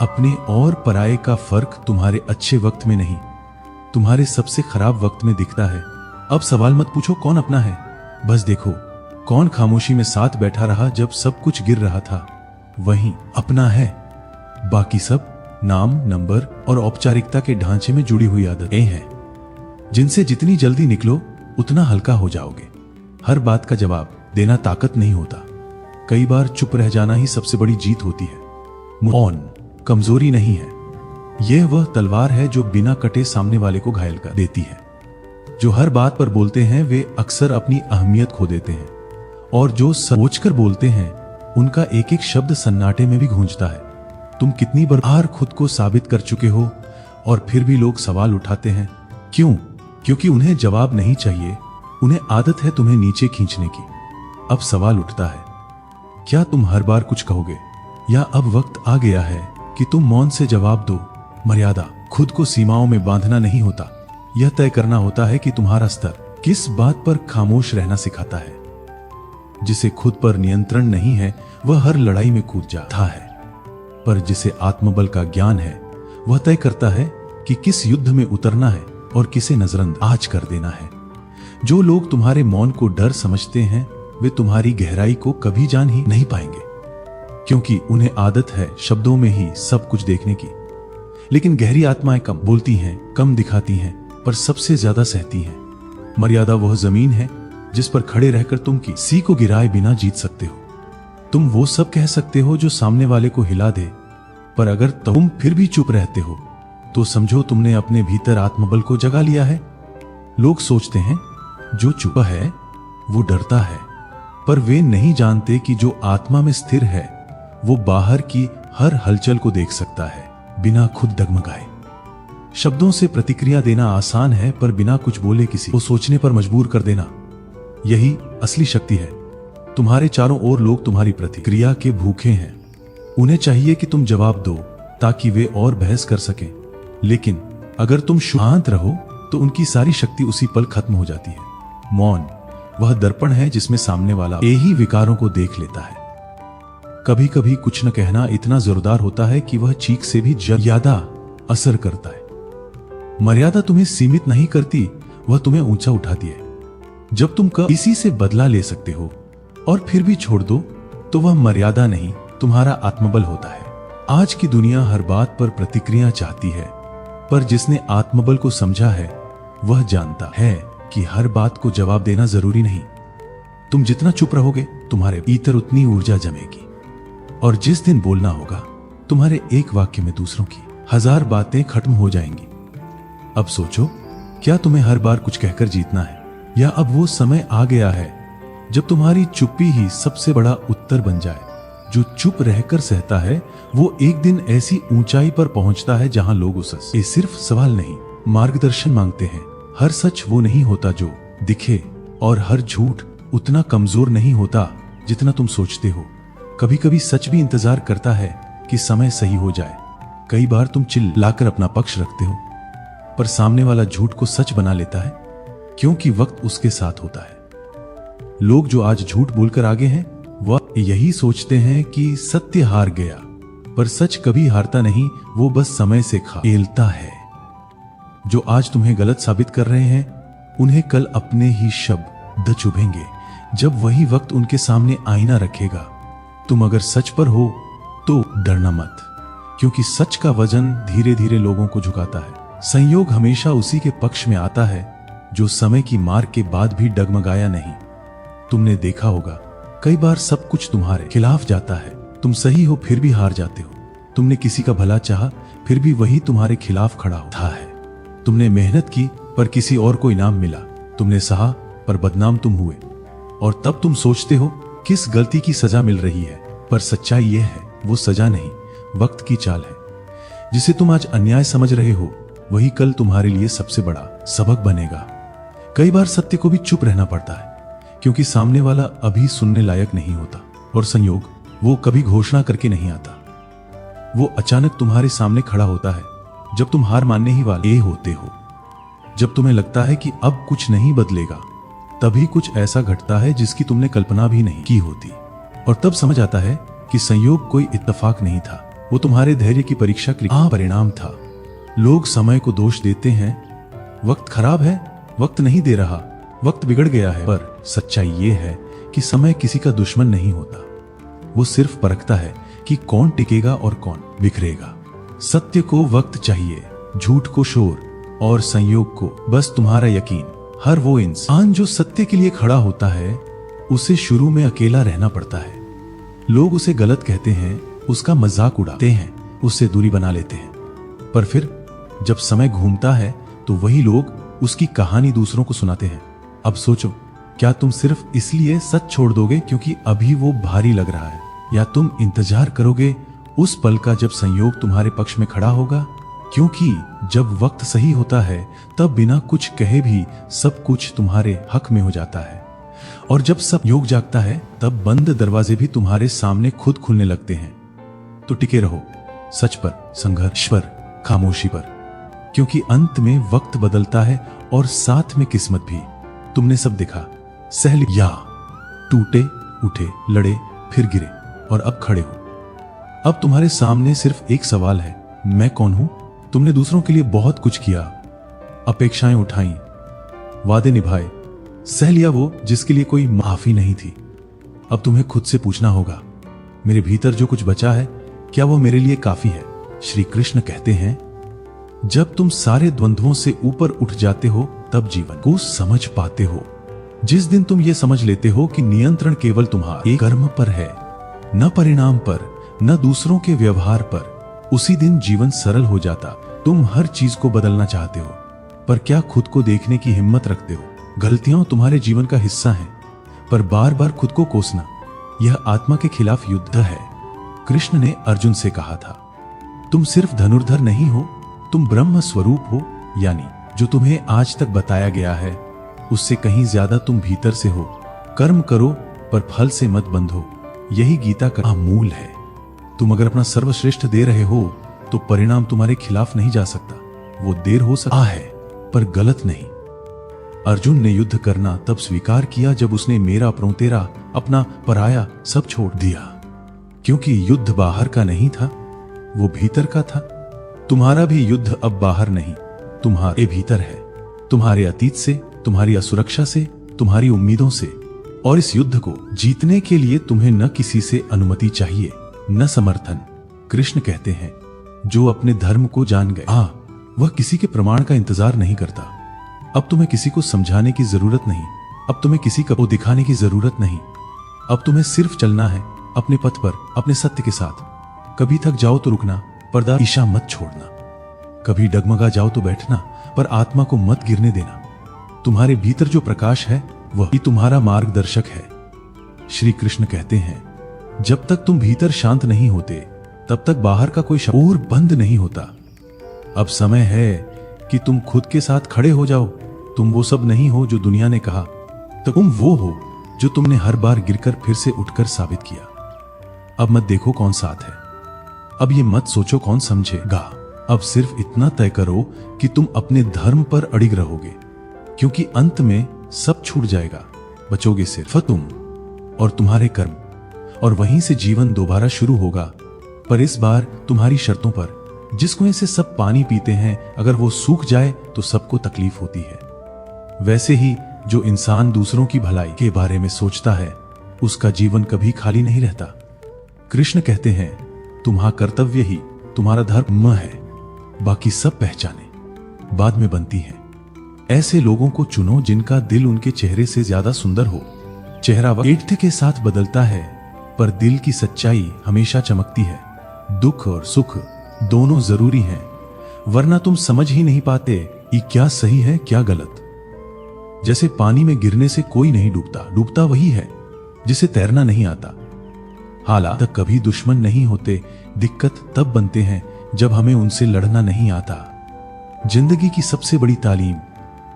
अपने और पराये का फर्क तुम्हारे अच्छे वक्त में नहीं, तुम्हारे सबसे खराब वक्त में दिखता है। अब सवाल मत पूछो कौन अपना है, बस देखो कौन खामोशी में साथ बैठा रहा जब सब कुछ गिर रहा था, वही अपना है। बाकी सब नाम, नंबर और औपचारिकता के ढांचे में जुड़ी हुई आदतें हैं, जिनसे जितनी जल्दी निकलो उतना हल्का हो जाओगे। हर बात का जवाब देना ताकत नहीं होता, कई बार चुप रह जाना ही सबसे बड़ी जीत होती है। मौन कमजोरी नहीं है, यह वह तलवार है जो बिना कटे सामने वाले को घायल कर देती है। जो हर बात पर बोलते हैं वे अक्सर अपनी अहमियत खो देते हैं, और जो सोचकर बोलते हैं उनका एक एक शब्द सन्नाटे में भी गूंजता है। तुम कितनी बार खुद को साबित कर चुके हो और फिर भी लोग सवाल उठाते हैं, क्यों? क्योंकि उन्हें जवाब नहीं चाहिए, उन्हें आदत है तुम्हें नीचे खींचने की। अब सवाल उठता है, क्या तुम हर बार कुछ कहोगे, या अब वक्त आ गया है कि तुम मौन से जवाब दो? मर्यादा खुद को सीमाओं में बांधना नहीं होता, यह तय करना होता है कि तुम्हारा स्तर किस बात पर खामोश रहना सिखाता है। जिसे खुद पर नियंत्रण नहीं है वह हर लड़ाई में कूद जाता है, पर जिसे आत्मबल का ज्ञान है वह तय करता है कि किस युद्ध में उतरना है और किसे नजरअंदाज कर देना है। जो लोग तुम्हारे मौन को डर समझते हैं वे तुम्हारी गहराई को कभी जान ही नहीं पाएंगे, क्योंकि उन्हें आदत है शब्दों में ही सब कुछ देखने की। लेकिन गहरी आत्माएं कम बोलती हैं, कम दिखाती हैं, पर सबसे ज्यादा सहती हैं। मर्यादा वह जमीन है जिस पर खड़े रहकर तुम किसी को गिराए बिना जीत सकते हो। तुम वो सब कह सकते हो जो सामने वाले को हिला दे, पर अगर तुम फिर भी चुप रहते हो तो समझो तुमने अपने भीतर आत्मबल को जगा लिया है। लोग सोचते हैं जो चुप है वो डरता है, पर वे नहीं जानते कि जो आत्मा में स्थिर है वो बाहर की हर हलचल को देख सकता है बिना खुद डगमगाए। शब्दों से प्रतिक्रिया देना आसान है, पर बिना कुछ बोले किसी को सोचने पर मजबूर कर देना, यही असली शक्ति है। तुम्हारे चारों ओर लोग तुम्हारी प्रतिक्रिया के भूखे हैं। उन्हें चाहिए कि तुम जवाब दो ताकि वे और बहस कर सकें, लेकिन अगर तुम शांत रहो तो उनकी सारी शक्ति उसी पल खत्म हो जाती है। मौन वह दर्पण है जिसमें सामने वाला यही विकारों को देख लेता है। कभी कभी कुछ न कहना इतना जोरदार होता है कि वह चीख से भी ज्यादा असर करता है। मर्यादा तुम्हें सीमित नहीं करती, वह तुम्हें ऊंचा उठाती है। जब तुम किसी से बदला ले सकते हो और फिर भी छोड़ दो तो वह मर्यादा नहीं तुम्हारा आत्मबल होता है। आज की दुनिया हर बात पर प्रतिक्रिया चाहती है, पर जिसने आत्मबल को समझा है वह जानता है कि हर बात को जवाब देना जरूरी नहीं। तुम जितना चुप रहोगे तुम्हारे भीतर उतनी ऊर्जा जमेगी, और जिस दिन बोलना होगा तुम्हारे एक वाक्य में दूसरों की 1000 बातें खत्म हो जाएंगी। अब सोचो, क्या तुम्हें हर बार कुछ कहकर जीतना है, या अब वो समय आ गया है जब तुम्हारी चुप्पी ही सबसे बड़ा उत्तर बन जाए? जो चुप रहकर सहता है वो एक दिन ऐसी ऊंचाई पर पहुंचता है जहां लोग उससे सिर्फ सवाल नहीं मार्गदर्शन मांगते हैं। हर सच वो नहीं होता जो दिखे, और हर झूठ उतना कमजोर नहीं होता जितना तुम सोचते हो। कभी कभी सच भी इंतजार करता है कि समय सही हो जाए। कई बार तुम चिल्लाकर अपना पक्ष रखते हो, पर सामने वाला झूठ को सच बना लेता है, क्योंकि वक्त उसके साथ होता है। लोग जो आज झूठ बोलकर आगे हैं वह यही सोचते हैं कि सत्य हार गया, पर सच कभी हारता नहीं, वो बस समय से खेलता है। जो आज तुम्हें गलत साबित कर रहे हैं उन्हें कल अपने ही शब्द चुभेंगे जब वही वक्त उनके सामने आईना रखेगा। तुम अगर सच पर हो तो डरना मत, क्योंकि सच का वजन धीरे धीरे लोगों को झुकाता है। संयोग हमेशा उसी के पक्ष में आता है जो समय की मार के बाद भी डगमगाया नहीं। तुमने देखा होगा कई बार सब कुछ तुम्हारे खिलाफ जाता है, तुम सही हो फिर भी हार जाते हो। तुमने किसी का भला चाहा फिर भी वही तुम्हारे खिलाफ खड़ा होता है। तुमने मेहनत की पर किसी और को इनाम मिला, तुमने सहा पर बदनाम तुम हुए, और तब तुम सोचते हो किस गलती की सजा मिल रही है। पर सच्चाई यह है वो सजा नहीं, वक्त की चाल है। जिसे तुम आज अन्याय समझ रहे हो वही कल तुम्हारे लिए सबसे बड़ा सबक बनेगा। कई बार सत्य को भी चुप रहना पड़ता है, क्योंकि सामने वाला अभी सुनने लायक नहीं होता, और संयोग वो कभी घोषणा करके नहीं आता। वो अचानक तुम्हारे सामने खड़ा होता है जब तुम हार मानने ही वाले होते हो। जब तुम्हें लगता है कि अब कुछ नहीं बदलेगा, तभी कुछ ऐसा घटता है जिसकी तुमने कल्पना भी नहीं की होती, और तब समझ आता है कि संयोग कोई इत्तेफाक नहीं था, वो तुम्हारे धैर्य की परीक्षा का परिणाम था। लोग समय को दोष देते हैं, वक्त खराब है, वक्त नहीं दे रहा, वक्त बिगड़ गया है। पर सच्चाई ये है कि समय किसी का दुश्मन नहीं होता। वो सिर्फ परखता है कि कौन टिकेगा और कौन बिखरेगा। सत्य को वक्त चाहिए, झूठ को शोर और संयोग को बस तुम्हारा यकीन। हर वो इंसान जो सत्य के लिए खड़ा होता है उसे शुरू में अकेला रहना पड़ता है। लोग उसे गलत कहते हैं, उसका मजाक उड़ाते हैं, उससे दूरी बना लेते हैं। पर फिर जब समय घूमता है तो वही लोग उसकी कहानी दूसरों को सुनाते हैं। अब सोचो, क्या तुम सिर्फ इसलिए सच छोड़ दोगे क्योंकि अभी वो भारी लग रहा है, या तुम इंतजार करोगे उस पल का जब संयोग तुम्हारे पक्ष में खड़ा होगा? क्योंकि जब वक्त सही होता है तब बिना कुछ कहे भी सब कुछ तुम्हारे हक में हो जाता है, और जब सब योग जागता है तब बंद दरवाजे भी तुम्हारे सामने खुद खुलने लगते हैं। तो टिके रहो सच पर, संघर्ष पर, खामोशी पर, क्योंकि अंत में वक्त बदलता है और साथ में किस्मत भी। तुमने सब देखा, सह लिया, टूटे, उठे, लड़े, फिर गिरे और अब खड़े हो। अब तुम्हारे सामने सिर्फ एक सवाल है, मैं कौन हूं? तुमने दूसरों के लिए बहुत कुछ किया, अपेक्षाएं उठाई, वादे निभाए, सह लिया वो जिसके लिए कोई माफी नहीं थी। अब तुम्हें खुद से पूछना होगा, मेरे भीतर जो कुछ बचा है क्या वो मेरे लिए काफी है? श्री कृष्ण कहते हैं, जब तुम सारे द्वंद्वों से ऊपर उठ जाते हो तब जीवन को समझ पाते हो। जिस दिन तुम ये समझ लेते हो कि नियंत्रण केवल तुम्हारे कर्म पर है, न परिणाम पर, न दूसरों के व्यवहार पर, उसी दिन जीवन सरल हो जाता। तुम हर चीज को बदलना चाहते हो, पर क्या खुद को देखने की हिम्मत रखते हो? गलतियां तुम्हारे जीवन का हिस्सा हैं, पर बार बार खुद को कोसना यह आत्मा के खिलाफ युद्ध है। कृष्ण ने अर्जुन से कहा था, तुम सिर्फ धनुर्धर नहीं हो, तुम ब्रह्म स्वरूप हो, यानी जो तुम्हें आज तक बताया गया है उससे कहीं ज्यादा तुम भीतर से हो। कर्म करो पर फल से मत बंधो, यही गीता का मूल है। तुम अगर अपना सर्वश्रेष्ठ दे रहे हो तो परिणाम तुम्हारे खिलाफ नहीं जा सकता। वो देर हो सकता है पर गलत नहीं। अर्जुन ने युद्ध करना तब स्वीकार किया जब उसने मेरा अपनों तेरा, अपना पराया सब छोड़ दिया, क्योंकि युद्ध बाहर का नहीं था, वो भीतर का था। तुम्हारा भी युद्ध अब बाहर नहीं, तुम्हारे भीतर है, तुम्हारे अतीत से, तुम्हारी असुरक्षा से, तुम्हारी उम्मीदों से। और इस युद्ध को जीतने के लिए तुम्हें न किसी से अनुमति चाहिए, न समर्थन। कृष्ण कहते हैं, जो अपने धर्म को जान गया वह किसी के प्रमाण का इंतजार नहीं करता। अब तुम्हें किसी को समझाने की जरूरत नहीं, अब तुम्हें किसी को दिखाने की जरूरत नहीं। अब तुम्हें सिर्फ चलना है अपने पथ पर, अपने सत्य के साथ। कभी थक जाओ तो रुकना, पर दिशा मत छोड़ना। कभी डगमगा जाओ तो बैठना, पर आत्मा को मत गिरने देना। तुम्हारे भीतर जो प्रकाश है वह ही तुम्हारा मार्गदर्शक है। श्री कृष्ण कहते हैं, जब तक तुम भीतर शांत नहीं होते तब तक बाहर का कोई शोर बंद नहीं होता। अब समय है कि तुम खुद के साथ खड़े हो जाओ। तुम वो सब नहीं हो जो दुनिया ने कहा, तो तुम वो हो जो तुमने हर बार गिरकर फिर से उठकर साबित किया। अब मत देखो कौन साथ है, अब ये मत सोचो कौन समझेगा। अब सिर्फ इतना तय करो कि तुम अपने धर्म पर अड़िग रहोगे, क्योंकि अंत में सब छूट जाएगा, बचोगे सिर्फ तुम और तुम्हारे कर्म, और वहीं से जीवन दोबारा शुरू होगा। पर इस बार तुम्हारी शर्तों पर। जिस कुएं से सब पानी पीते हैं, अगर वो सूख जाए तो सबको तकलीफ होती है। वैसे ही जो इंसान दूसरों की भलाई के बारे में सोचता है उसका जीवन कभी खाली नहीं रहता। कृष्ण कहते हैं, तुम्हारा कर्तव्य ही तुम्हारा धर्म है, बाकी सब पहचाने बाद में बनती हैं। ऐसे लोगों को चुनो जिनका दिल उनके चेहरे से ज्यादा सुंदर हो। चेहरा वक्त के साथ बदलता है, पर दिल की सच्चाई हमेशा चमकती है। दुख और सुख दोनों जरूरी हैं, वरना तुम समझ ही नहीं पाते कि क्या सही है क्या गलत। जैसे पानी में गिरने से कोई नहीं डूबता, डूबता वही है जिसे तैरना नहीं आता। हालात कभी दुश्मन नहीं होते, दिक्कत तब बनते हैं जब हमें उनसे लड़ना नहीं आता। जिंदगी की सबसे बड़ी तालीम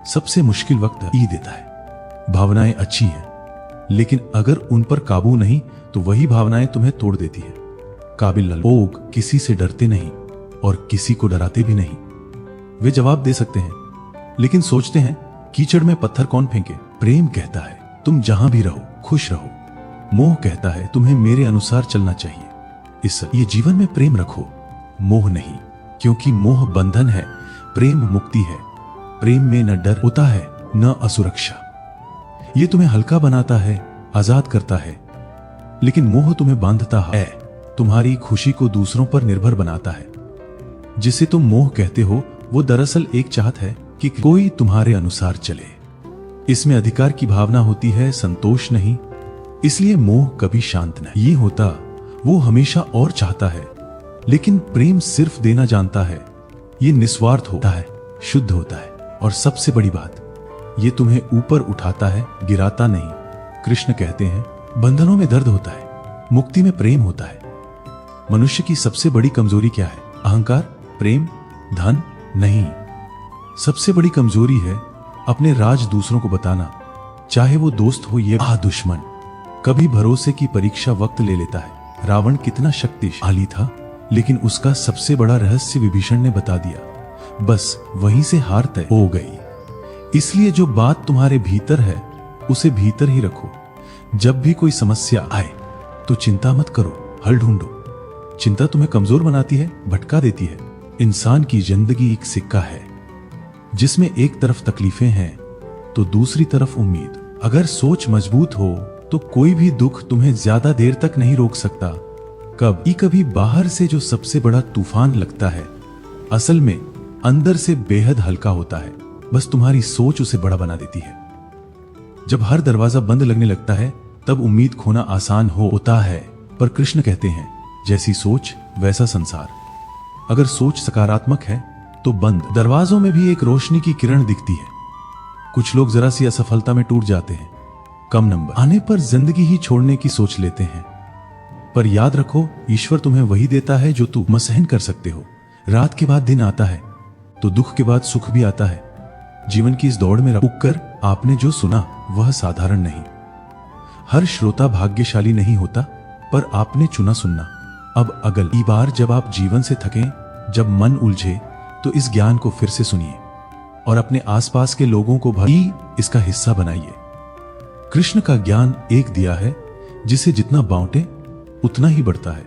सबसे मुश्किल वक्त ही देता है। भावनाएं अच्छी हैं, लेकिन अगर उन पर काबू नहीं तो वही भावनाएं तुम्हें तोड़ देती है। काबिल लोग किसी से डरते नहीं और किसी को डराते भी नहीं। वे जवाब दे सकते हैं, लेकिन सोचते हैं कीचड़ में पत्थर कौन फेंके। प्रेम कहता है तुम जहां भी रहो खुश रहो। मोह कहता है तुम्हें मेरे अनुसार चलना चाहिए। इस ये जीवन में प्रेम रखो, मोह नहीं, क्योंकि मोह बंधन है, प्रेम मुक्ति है। प्रेम में न डर होता है न असुरक्षा। ये तुम्हें हल्का बनाता है, आजाद करता है। लेकिन मोह तुम्हें बांधता है, तुम्हारी खुशी को दूसरों पर निर्भर बनाता है। जिसे तुम मोह कहते हो वो दरअसल एक चाहत है कि कोई तुम्हारे अनुसार चले। इसमें अधिकार की भावना होती है, संतोष नहीं। इसलिए मोह कभी शांत नहीं ये होता, वो हमेशा और चाहता है। लेकिन प्रेम सिर्फ देना जानता है। ये निस्वार्थ होता है, शुद्ध होता है, और सबसे बड़ी बात, ये तुम्हें ऊपर उठाता है, गिराता नहीं। कृष्ण कहते हैं, बंधनों में दर्द होता है, मुक्ति में प्रेम होता है। मनुष्य की सबसे बड़ी कमजोरी क्या है? अहंकार, प्रेम, धन नहीं। सबसे बड़ी कमजोरी है अपने राज दूसरों को बताना, चाहे वो दोस्त हो या दुश्मन। कभी भरोसे की परीक्षा वक्त ले लेता है। रावण कितना शक्तिशाली था, लेकिन उसका सबसे बड़ा रहस्य विभीषण ने बता दिया। बस वहीं से हार तय हो गई। इसलिए जो बात तुम्हारे भीतर है उसे भीतर ही रखो। जब भी कोई समस्या आए तो चिंता मत करो, हल ढूंढो। चिंता तुम्हें कमजोर बनाती है, भटका देती है। इंसान की जिंदगी एक सिक्का है, जिसमें एक तरफ तकलीफें हैं तो दूसरी तरफ उम्मीद। अगर सोच मजबूत हो तो कोई भी दुख तुम्हें ज्यादा देर तक नहीं रोक सकता। कभी बाहर से जो सबसे बड़ा तूफान लगता है, असल में अंदर से बेहद हल्का होता है। बस तुम्हारी सोच उसे बड़ा बना देती है। जब हर दरवाजा बंद लगने लगता है तब उम्मीद खोना आसान होता है। पर कृष्ण कहते हैं, जैसी सोच वैसा संसार। अगर सोच सकारात्मक है तो बंद दरवाजों में भी एक रोशनी की किरण दिखती है। कुछ लोग जरा सी असफलता में टूट जाते हैं, कम नंबर आने पर जिंदगी ही छोड़ने की सोच लेते हैं। पर याद रखो, ईश्वर तुम्हें वही देता है जो तुम सहन कर सकते हो। रात के बाद दिन आता है तो दुख के बाद सुख भी आता है। जीवन की इस दौड़ में रुककर आपने जो सुना वह साधारण नहीं। हर श्रोता भाग्यशाली नहीं होता, पर आपने चुना सुनना। अब अगली बार जब आप जीवन से थकें, जब मन उलझे, तो इस ज्ञान को फिर से सुनिए और अपने आसपास के लोगों को भी इसका हिस्सा बनाइए। कृष्ण का ज्ञान एक दिया है, जिसे जितना बांटे उतना ही बढ़ता है।